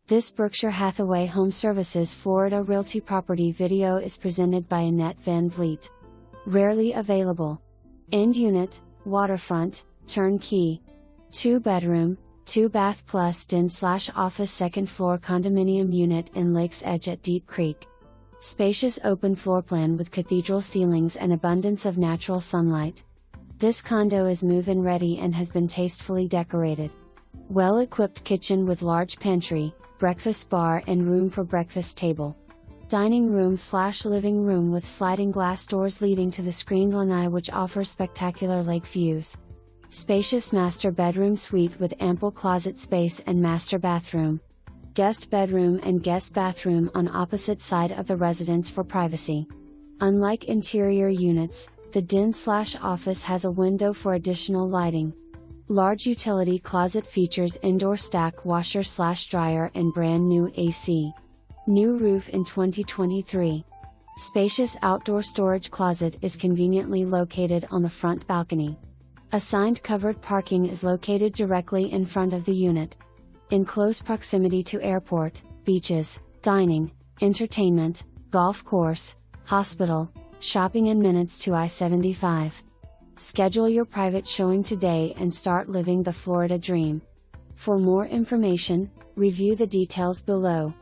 This Berkshire Hathaway HomeServices Florida Realty property video is presented by Annette Van Vliet. Rarely available. End unit, waterfront, turnkey. 2-bedroom, 2-bath plus den/office second floor condominium unit in Lake's Edge at Deep Creek. Spacious open floor plan with cathedral ceilings and abundance of natural sunlight. This condo is move-in ready and has been tastefully decorated. Well-equipped kitchen with large pantry, breakfast bar and room for breakfast table. Dining room/living room with sliding glass doors leading to the screened lanai which offers spectacular lake views. Spacious master bedroom suite with ample closet space and master bathroom. Guest bedroom and guest bathroom on opposite side of the residence for privacy. Unlike interior units, the den/office has a window for additional lighting. Large utility closet features indoor stack washer/dryer and brand new AC. New roof in 2023. Spacious outdoor storage closet is conveniently located on the front balcony. Assigned covered parking is located directly in front of the unit. In close proximity to airport, beaches, dining, entertainment, golf course, hospital, shopping and minutes to I-75. Schedule your private showing today and start living the Florida dream. For more information, review the details below.